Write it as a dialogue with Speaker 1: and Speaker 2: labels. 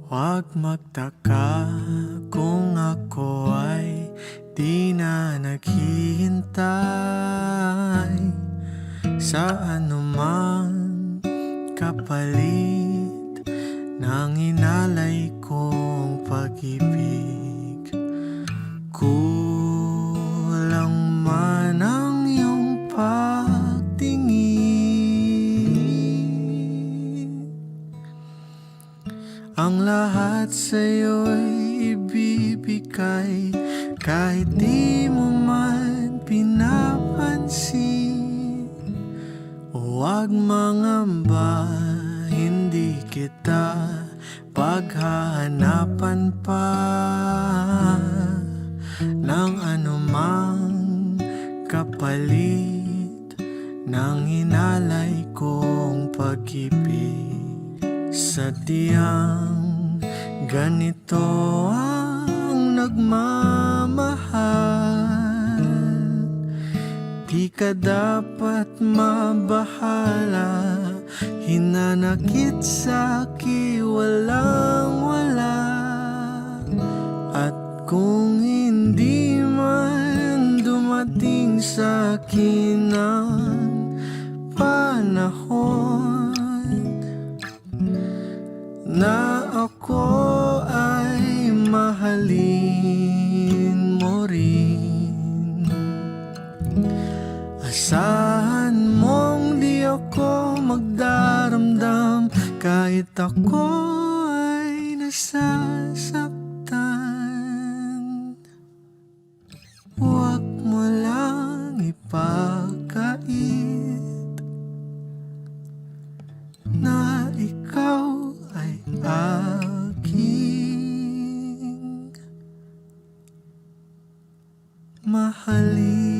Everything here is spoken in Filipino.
Speaker 1: Huwag magtaka kung ako ay di na naghihintay sa anumang kapalit ng inalay kong pag-ibig. Kulang man ang iyong pagtingin, ang lahat sa'yo'y ibibigay kahit di mo man pinapansin. Huwag mangamba, hindi kita paghahanapan pa ng anumang kapalit ng inalay kong pag-ibig. Sadyang ganito ang nagmamahal, di ka dapat mabahala. Hinanakit sa'ki walang-wala, at kung hindi man dumating sa'kin ang panahon na ako ay mahalin mo rin, asahan mong di ako magdaramdam kahit ako ay nasasaktan. Huwag mo lang ipagkait na ikaw ay aking mahalin.